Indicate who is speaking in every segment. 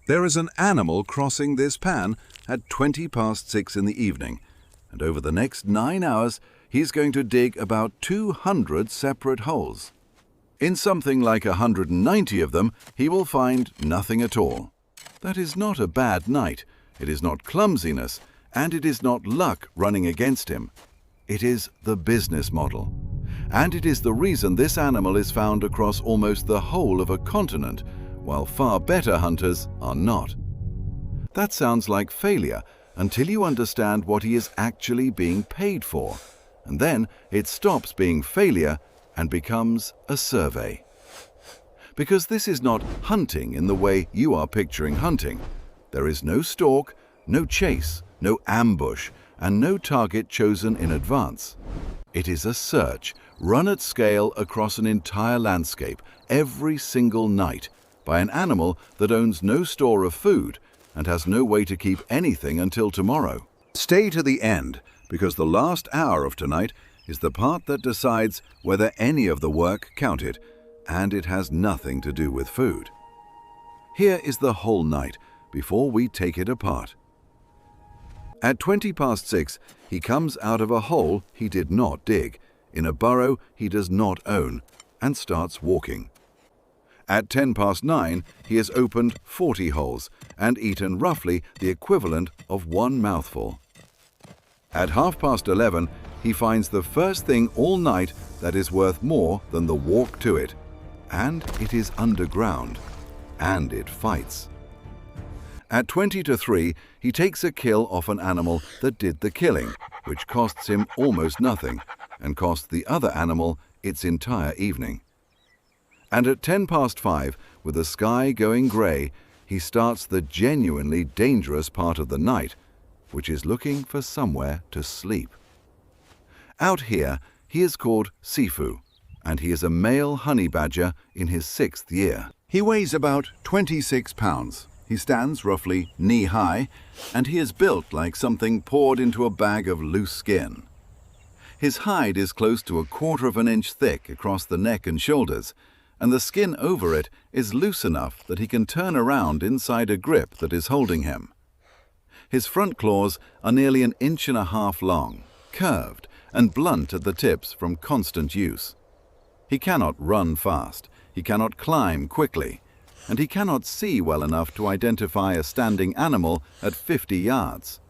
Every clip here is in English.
Speaker 1: There is an animal crossing this pan at 6:20 in the evening, and over the next 9 hours he's going to dig about 200 separate holes. In something like 190 of them, he will find nothing at all. That is not a bad night, it is not clumsiness, and it is not luck running against him. It is the business model. And it is the reason this animal is found across almost the whole of a continent, while far better hunters are not. That sounds like failure until you understand what he is actually being paid for, and then it stops being failure and becomes a survey. Because this is not hunting in the way you are picturing hunting. There is no stalk, no chase, no ambush, and no target chosen in advance. It is a search run at scale across an entire landscape every single night by an animal that owns no store of food and has no way to keep anything until tomorrow. Stay to the end, because the last hour of tonight is the part that decides whether any of the work counted, and it has nothing to do with food. Here is the whole night before we take it apart. At 6:20, he comes out of a hole he did not dig, in a burrow he does not own, and starts walking. At 9:10, he has opened 40 holes and eaten roughly the equivalent of one mouthful. At 11:30, he finds the first thing all night that is worth more than the walk to it, and it is underground, and it fights. At 3:20, he takes a kill off an animal that did the killing, which costs him almost nothing, and costs the other animal its entire evening. And at 5:10, with the sky going grey, he starts the genuinely dangerous part of the night, which is looking for somewhere to sleep. Out here, he is called Sefu, and he is a male honey badger in his 6th year. He weighs about 26 pounds. He stands roughly knee-high, and he is built like something poured into a bag of loose skin. His hide is close to 1/4 of an inch thick across the neck and shoulders, and the skin over it is loose enough that he can turn around inside a grip that is holding him. His front claws are nearly 1.5 inches long, curved and blunt at the tips from constant use. He cannot run fast, he cannot climb quickly, and he cannot see well enough to identify a standing animal at 50 yards.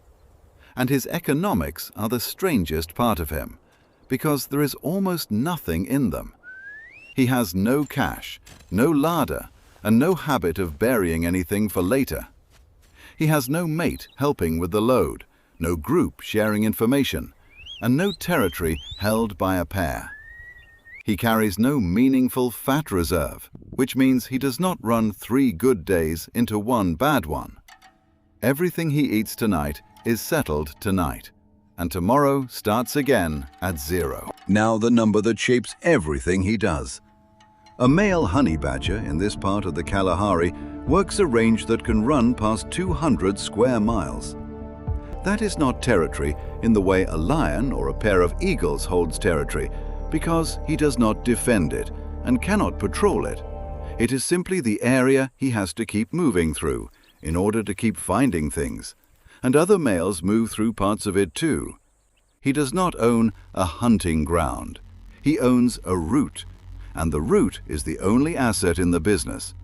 Speaker 1: And his economics are the strangest part of him, because there is almost nothing in them. He has no cash, no larder, and no habit of burying anything for later. He has no mate helping with the load, no group sharing information, and no territory held by a pair. He carries no meaningful fat reserve, which means he does not run 3 good days into 1 bad one. Everything he eats tonight is settled tonight, and tomorrow starts again at 0. Now the number that shapes everything he does. A male honey badger in this part of the Kalahari works a range that can run past 200 square miles. That is not territory in the way a lion or a pair of eagles holds territory, because he does not defend it and cannot patrol it. It is simply the area he has to keep moving through in order to keep finding things, and other males move through parts of it too. He does not own a hunting ground. He owns a route, and the route is the only asset in the business.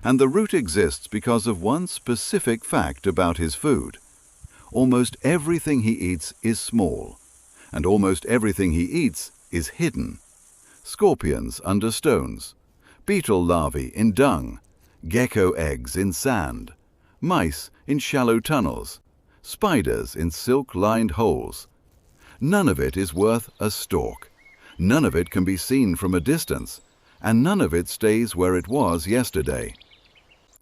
Speaker 1: And the route exists because of one specific fact about his food. Almost everything he eats is small, and almost everything he eats is hidden. Scorpions under stones, beetle larvae in dung, gecko eggs in sand, mice in shallow tunnels, spiders in silk-lined holes. None of it is worth a stalk. None of it can be seen from a distance, and none of it stays where it was yesterday.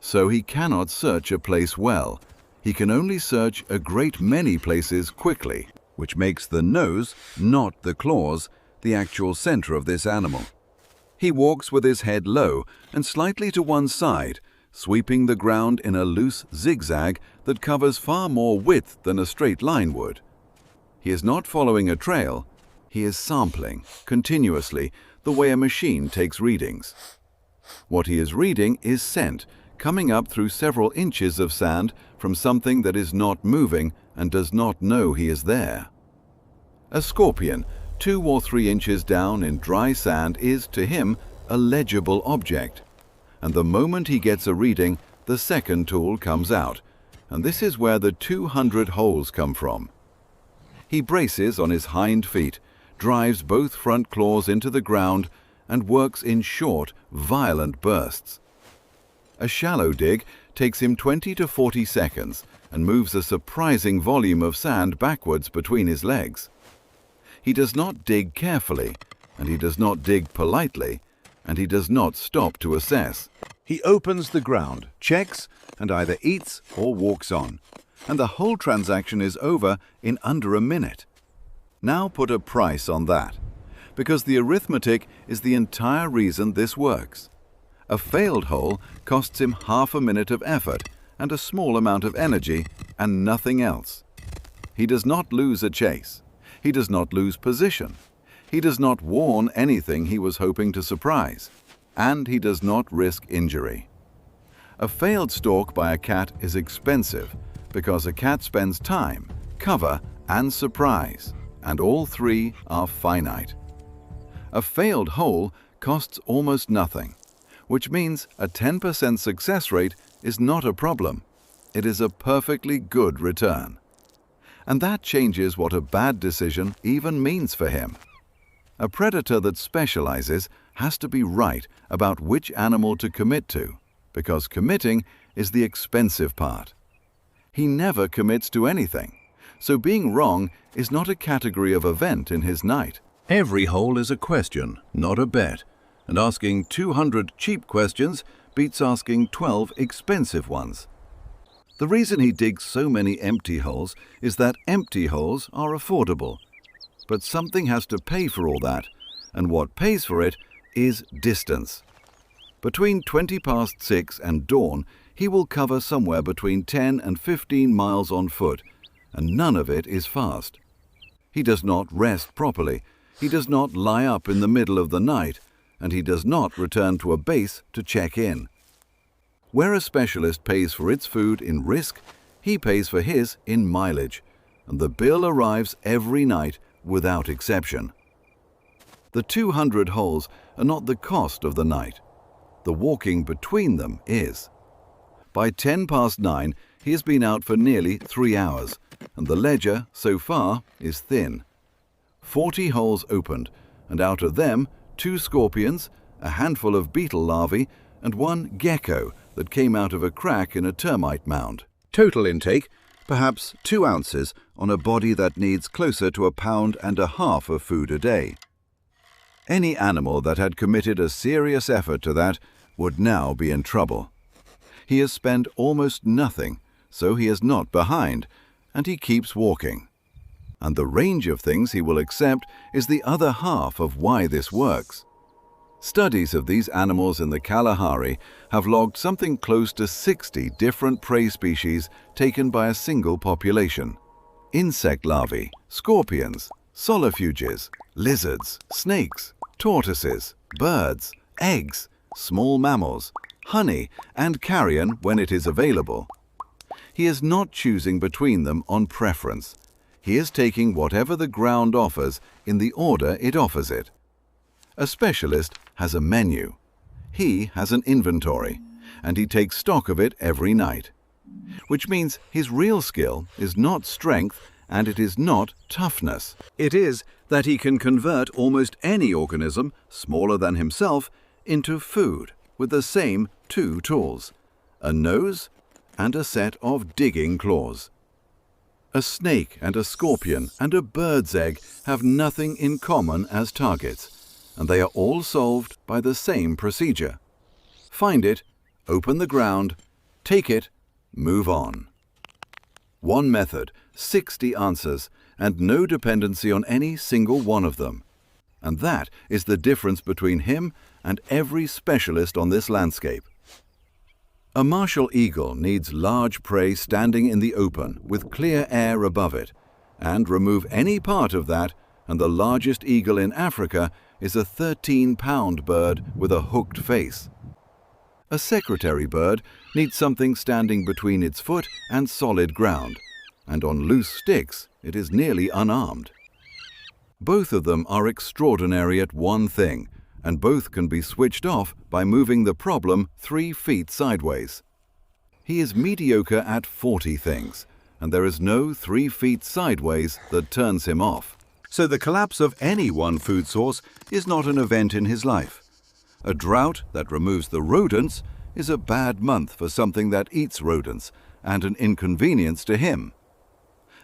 Speaker 1: So he cannot search a place well. He can only search a great many places quickly, which makes the nose, not the claws, the actual center of this animal. He walks with his head low and slightly to one side, sweeping the ground in a loose zigzag that covers far more width than a straight line would. He is not following a trail. He is sampling, continuously, the way a machine takes readings. What he is reading is scent, coming up through several inches of sand from something that is not moving and does not know he is there. A scorpion, 2 or 3 inches down in dry sand, is, to him, a legible object. And the moment he gets a reading, the second tool comes out, and this is where the 200 holes come from. He braces on his hind feet, drives both front claws into the ground, and works in short, violent bursts. A shallow dig takes him 20 to 40 seconds and moves a surprising volume of sand backwards between his legs. He does not dig carefully, and he does not dig politely, and he does not stop to assess. He opens the ground, checks, and either eats or walks on, and the whole transaction is over in under a minute. Now put a price on that, because the arithmetic is the entire reason this works. A failed hole costs him half a minute of effort and a small amount of energy and nothing else. He does not lose a chase. He does not lose position. He does not warn anything he was hoping to surprise. And he does not risk injury. A failed stalk by a cat is expensive because a cat spends time, cover, and surprise, and all three are finite. A failed hole costs almost nothing, which means a 10% success rate is not a problem. It is a perfectly good return. And that changes what a bad decision even means for him. A predator that specializes has to be right about which animal to commit to, because committing is the expensive part. He never commits to anything, so being wrong is not a category of event in his night. Every hole is a question, not a bet, and asking 200 cheap questions beats asking 12 expensive ones. The reason he digs so many empty holes is that empty holes are affordable. But something has to pay for all that, and what pays for it is distance. Between 6:20 and dawn, he will cover somewhere between 10 and 15 miles on foot, and none of it is fast. He does not rest properly, he does not lie up in the middle of the night, and he does not return to a base to check in. Where a specialist pays for its food in risk, he pays for his in mileage, and the bill arrives every night without exception. The 200 holes are not the cost of the night. The walking between them is. By 9:10, he has been out for nearly 3 hours, and the ledger, so far, is thin. 40 holes opened, and out of them, 2 scorpions, a handful of beetle larvae, and 1 gecko that came out of a crack in a termite mound. Total intake, perhaps 2 ounces on a body that needs closer to 1.5 pounds of food a day. Any animal that had committed a serious effort to that would now be in trouble. He has spent almost nothing, so he is not behind, and he keeps walking. And the range of things he will accept is the other half of why this works. Studies of these animals in the Kalahari have logged something close to 60 different prey species taken by a single population. Insect larvae, scorpions, solifuges, lizards, snakes, tortoises, birds, eggs, small mammals, honey, and carrion when it is available. He is not choosing between them on preference. He is taking whatever the ground offers in the order it offers it. A specialist has a menu. He has an inventory, and he takes stock of it every night. Which means his real skill is not strength, and it is not toughness. It is that he can convert almost any organism, smaller than himself, into food with the same 2 tools, a nose and a set of digging claws. A snake and a scorpion and a bird's egg have nothing in common as targets, and they are all solved by the same procedure. Find it, open the ground, take it, move on. One method, 60 answers, and no dependency on any single one of them. And that is the difference between him and every specialist on this landscape. A martial eagle needs large prey standing in the open with clear air above it, and remove any part of that, and the largest eagle in Africa is a 13-pound bird with a hooked face. A secretary bird needs something standing between its foot and solid ground, and on loose sticks it is nearly unarmed. Both of them are extraordinary at one thing, and both can be switched off by moving the problem 3 feet sideways. He is mediocre at 40 things, and there is no 3 feet sideways that turns him off. So the collapse of any one food source is not an event in his life. A drought that removes the rodents is a bad month for something that eats rodents, and an inconvenience to him.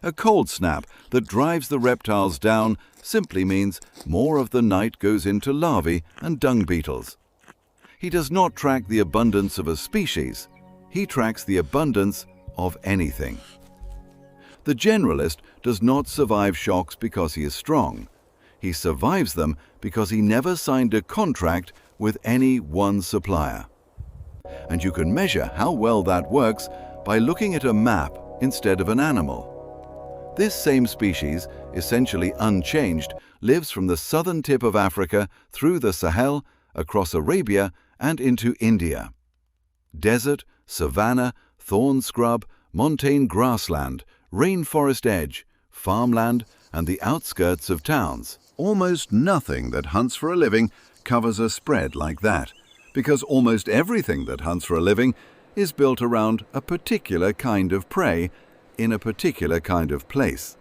Speaker 1: A cold snap that drives the reptiles down simply means more of the night goes into larvae and dung beetles. He does not track the abundance of a species, he tracks the abundance of anything. The generalist does not survive shocks because he is strong. He survives them because he never signed a contract with any one supplier. And you can measure how well that works by looking at a map instead of an animal. This same species, essentially unchanged, lives from the southern tip of Africa through the Sahel, across Arabia, and into India. Desert, savannah, thorn scrub, montane grassland, rainforest edge, farmland, and the outskirts of towns. Almost nothing that hunts for a living covers a spread like that, because almost everything that hunts for a living is built around a particular kind of prey in a particular kind of place.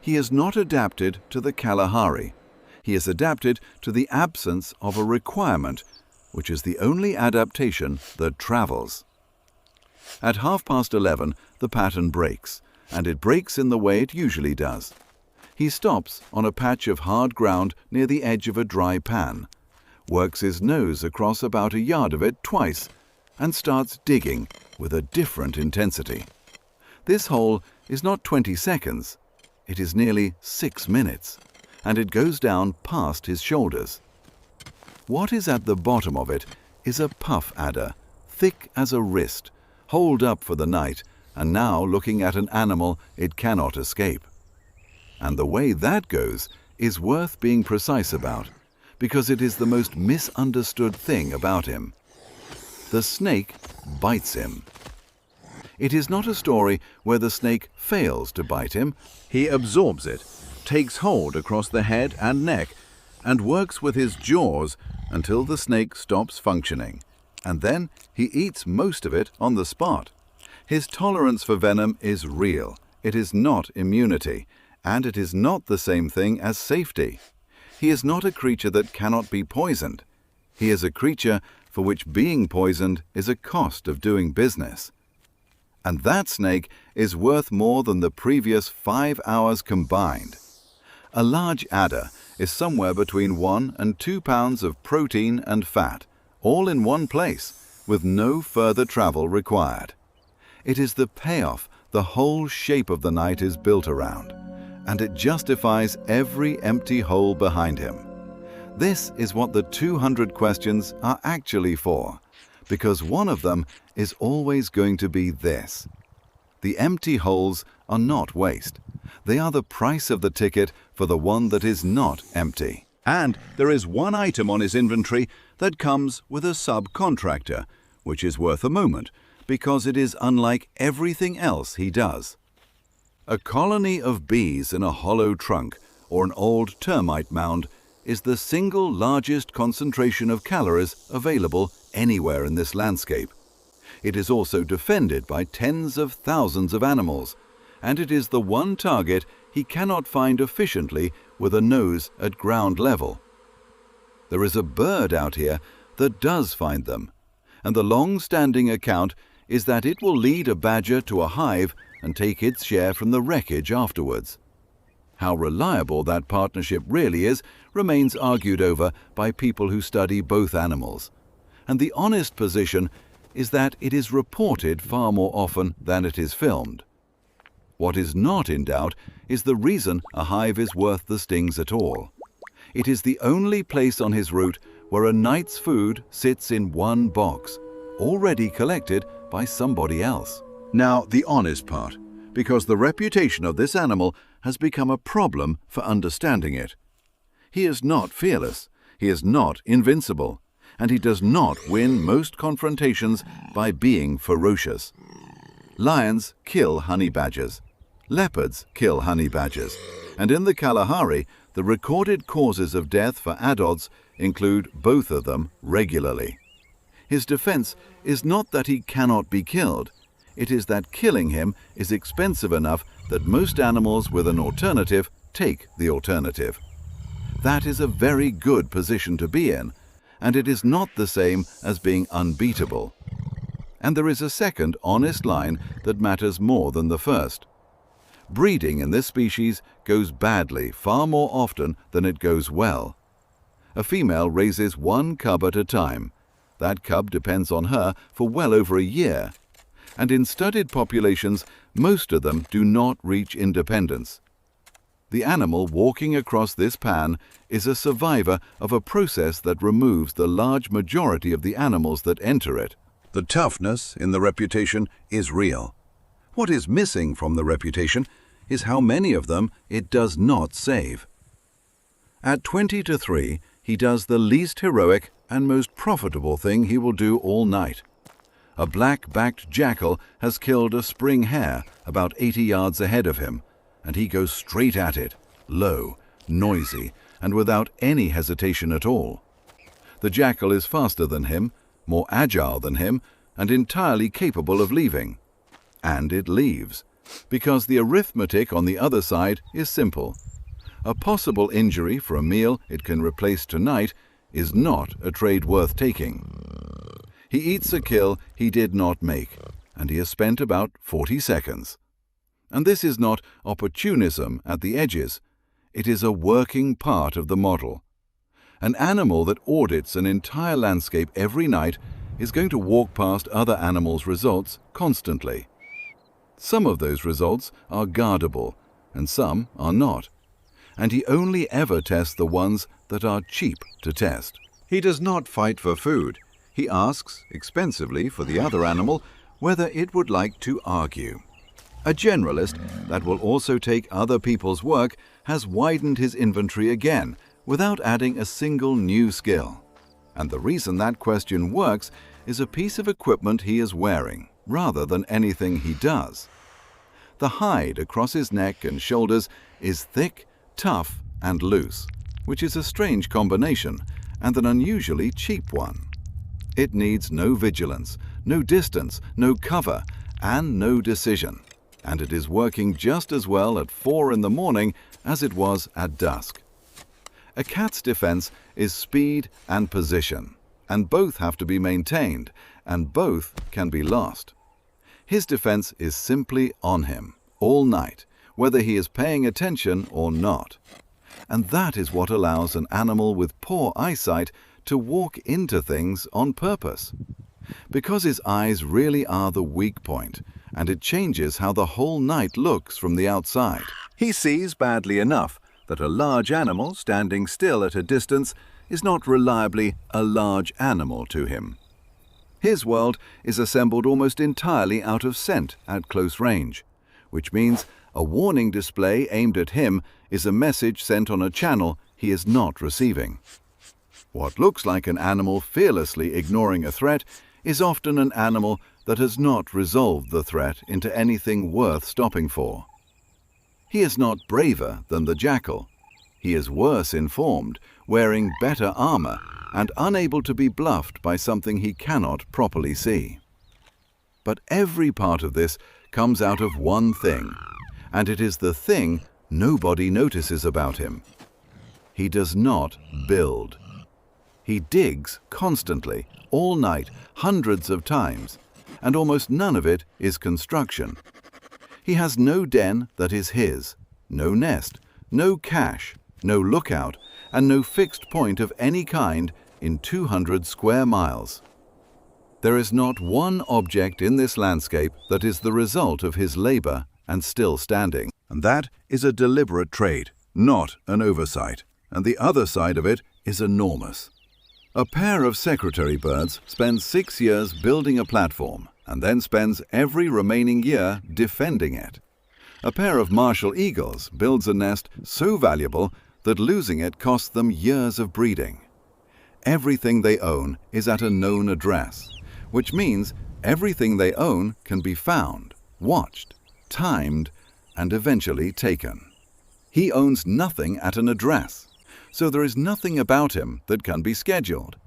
Speaker 1: He is not adapted to the Kalahari. He is adapted to the absence of a requirement, which is the only adaptation that travels. At 11:30, the pattern breaks, and it breaks in the way it usually does. He stops on a patch of hard ground near the edge of a dry pan, works his nose across about a yard of it twice, and starts digging with a different intensity. This hole is not 20 seconds, it is nearly 6 minutes, and it goes down past his shoulders. What is at the bottom of it is a puff adder, thick as a wrist, holed up for the night, and now looking at an animal it cannot escape. And the way that goes is worth being precise about, because it is the most misunderstood thing about him. The snake bites him. It is not a story where the snake fails to bite him. He absorbs it, takes hold across the head and neck, and works with his jaws until the snake stops functioning, and then he eats most of it on the spot. His tolerance for venom is real. It is not immunity, and it is not the same thing as safety. He is not a creature that cannot be poisoned. He is a creature for which being poisoned is a cost of doing business. And that snake is worth more than the previous 5 hours combined. A large adder is somewhere between 1 and 2 pounds of protein and fat, all in one place, with no further travel required. It is the payoff the whole shape of the night is built around, and it justifies every empty hole behind him. This is what the 200 questions are actually for, because one of them is always going to be this. The empty holes are not waste. They are the price of the ticket for the one that is not empty. And there is one item on his inventory that comes with a subcontractor, which is worth a moment, because it is unlike everything else he does. A colony of bees in a hollow trunk or an old termite mound is the single largest concentration of calories available anywhere in this landscape. It is also defended by tens of thousands of animals, and it is the one target he cannot find efficiently with a nose at ground level. There is a bird out here that does find them, and the long-standing account is that it will lead a badger to a hive and take its share from the wreckage afterwards. How reliable that partnership really is remains argued over by people who study both animals, and the honest position is that it is reported far more often than it is filmed. What is not in doubt is the reason a hive is worth the stings at all. It is the only place on his route where a night's food sits in one box, already collected by somebody else. Now, the honest part, because the reputation of this animal has become a problem for understanding it. He is not fearless. He is not invincible. and he does not win most confrontations by being ferocious. Lions kill honey badgers. Leopards kill honey badgers. And in the Kalahari, the recorded causes of death for adults include both of them regularly. His defense is not that he cannot be killed. It is that killing him is expensive enough that most animals with an alternative take the alternative. That is a very good position to be in, and it is not the same as being unbeatable. And there is a second honest line that matters more than the first. Breeding in this species goes badly far more often than it goes well. A female raises one cub at a time. That cub depends on her for well over a year. And in studied populations, most of them do not reach independence. The animal walking across this pan is a survivor of a process that removes the large majority of the animals that enter it. The toughness in the reputation is real. What is missing from the reputation is how many of them it does not save. At 20-3, he does the least heroic and most profitable thing he will do all night. A black-backed jackal has killed a spring hare about 80 yards ahead of him, and he goes straight at it, low, noisy, and without any hesitation at all. The jackal is faster than him, more agile than him, and entirely capable of leaving. And it leaves, because the arithmetic on the other side is simple. A possible injury for a meal it can replace tonight is not a trade worth taking. He eats a kill he did not make, and he has spent about 40 seconds. And this is not opportunism at the edges. It is a working part of the model. An animal that audits an entire landscape every night is going to walk past other animals' results constantly. Some of those results are guardable, and some are not. And he only ever tests the ones that are cheap to test. He does not fight for food. He asks, expensively for the other animal, whether it would like to argue. A generalist that will also take other people's work has widened his inventory again without adding a single new skill. And the reason that question works is a piece of equipment he is wearing, rather than anything he does. The hide across his neck and shoulders is thick, tough, and loose, which is a strange combination and an unusually cheap one. It needs no vigilance, no distance, no cover, and no decision, and it is working just as well at 4 in the morning as it was at dusk. A cat's defense is speed and position, and both have to be maintained, and both can be lost. His defense is simply on him, all night, whether he is paying attention or not. And that is what allows an animal with poor eyesight to walk into things on purpose. Because his eyes really are the weak point, and it changes how the whole night looks from the outside. He sees badly enough that a large animal standing still at a distance is not reliably a large animal to him. His world is assembled almost entirely out of scent at close range, which means a warning display aimed at him is a message sent on a channel he is not receiving. What looks like an animal fearlessly ignoring a threat is often an animal that has not resolved the threat into anything worth stopping for. He is not braver than the jackal. He is worse informed, wearing better armor, and unable to be bluffed by something he cannot properly see. But every part of this comes out of one thing, and it is the thing nobody notices about him. He does not build. He digs constantly, all night, hundreds of times, and almost none of it is construction. He has no den that is his, no nest, no cache, no lookout, and no fixed point of any kind in 200 square miles. There is not one object in this landscape that is the result of his labor and still standing. And that is a deliberate trait, not an oversight. And the other side of it is enormous. A pair of secretary birds spends 6 years building a platform and then spends every remaining year defending it. A pair of martial eagles builds a nest so valuable that losing it costs them years of breeding. Everything they own is at a known address, which means everything they own can be found, watched, timed, and eventually taken. He owns nothing at an address, so there is nothing about him that can be scheduled.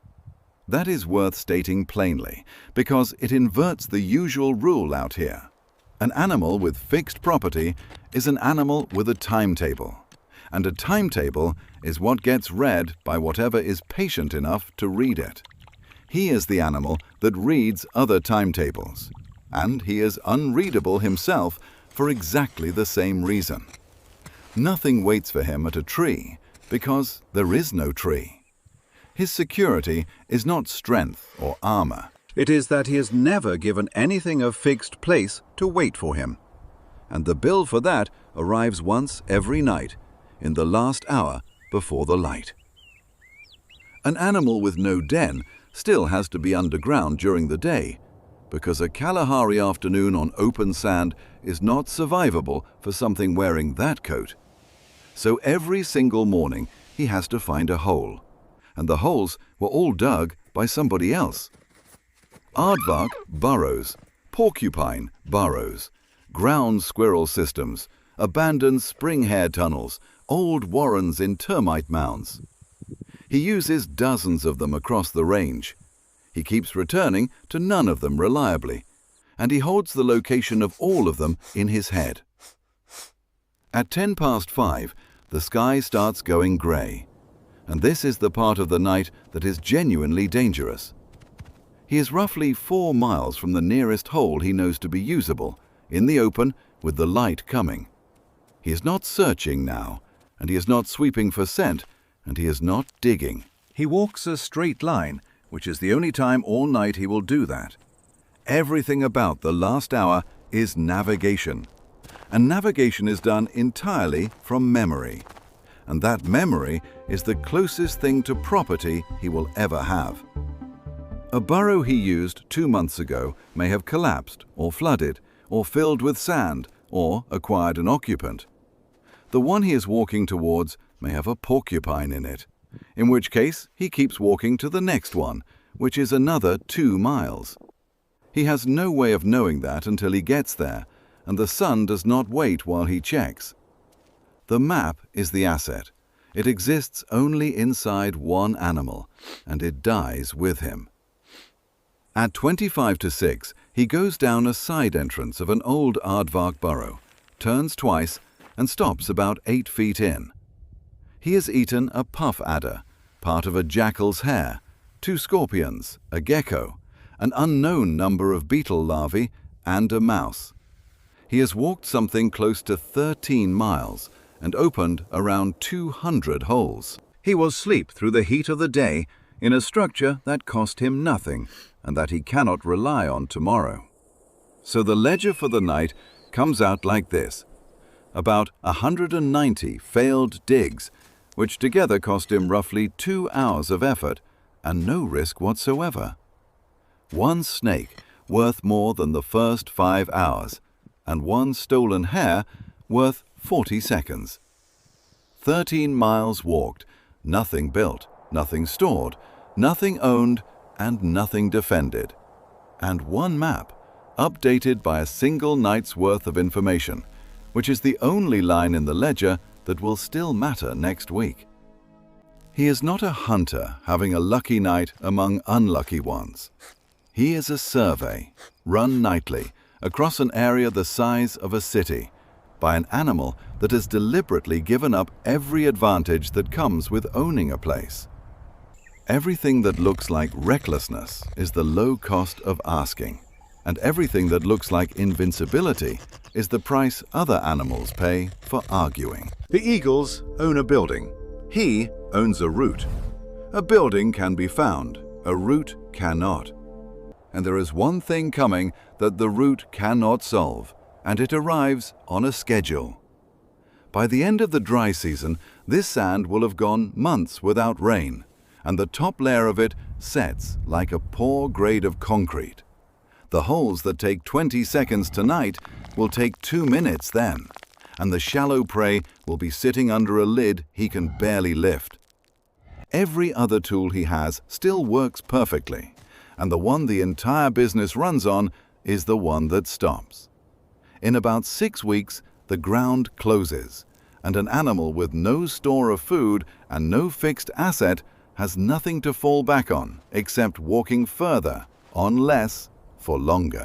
Speaker 1: That is worth stating plainly, because it inverts the usual rule out here. An animal with fixed property is an animal with a timetable, and a timetable is what gets read by whatever is patient enough to read it. He is the animal that reads other timetables, and he is unreadable himself for exactly the same reason. Nothing waits for him at a tree, because there is no tree. His security is not strength or armor. It is that he has never given anything a fixed place to wait for him. And the bill for that arrives once every night, in the last hour before the light. An animal with no den still has to be underground during the day, because a Kalahari afternoon on open sand is not survivable for something wearing that coat. So every single morning he has to find a hole, and the holes were all dug by somebody else. Aardvark burrows, porcupine burrows, ground squirrel systems, abandoned spring hare tunnels, old warrens in termite mounds. He uses dozens of them across the range. He keeps returning to none of them reliably, and he holds the location of all of them in his head. At 5:10, the sky starts going grey, and this is the part of the night that is genuinely dangerous. He is roughly 4 miles from the nearest hole he knows to be usable, in the open with the light coming. He is not searching now, and he is not sweeping for scent, and he is not digging. He walks a straight line, which is the only time all night he will do that. Everything about the last hour is navigation, and navigation is done entirely from memory, and that memory is the closest thing to property he will ever have. A burrow he used 2 months ago may have collapsed or flooded or filled with sand or acquired an occupant. The one he is walking towards may have a porcupine in it, in which case he keeps walking to the next one, which is another 2 miles. He has no way of knowing that until he gets there, and the sun does not wait while he checks. The map is the asset. It exists only inside one animal, and it dies with him. At 5:25, he goes down a side entrance of an old aardvark burrow, turns twice, and stops about 8 feet in. He has eaten a puff adder, part of a jackal's hair, 2 scorpions, a gecko, an unknown number of beetle larvae, and a mouse. He has walked something close to 13 miles and opened around 200 holes. He will sleep through the heat of the day in a structure that cost him nothing and that he cannot rely on tomorrow. So the ledger for the night comes out like this: about 190 failed digs, which together cost him roughly 2 hours of effort and no risk whatsoever. 1 snake worth more than the first 5 hours, and 1 stolen hare worth 40 seconds. 13 miles walked, nothing built, nothing stored, nothing owned, and nothing defended. And 1 map, updated by a single night's worth of information, which is the only line in the ledger that will still matter next week. He is not a hunter having a lucky night among unlucky ones. He is a survey, run nightly, across an area the size of a city, by an animal that has deliberately given up every advantage that comes with owning a place. Everything that looks like recklessness is the low cost of asking, and everything that looks like invincibility is the price other animals pay for arguing. The eagles own a building. He owns a route. A building can be found, a route cannot. And there is one thing coming that the route cannot solve, and it arrives on a schedule. By the end of the dry season, this sand will have gone months without rain, and the top layer of it sets like a poor grade of concrete. The holes that take 20 seconds tonight will take 2 minutes then, and the shallow prey will be sitting under a lid he can barely lift. every other tool he has still works perfectly, and the one the entire business runs on is the one that stops. In about 6 weeks, the ground closes, and an animal with no store of food and no fixed asset has nothing to fall back on except walking further, on less, for longer.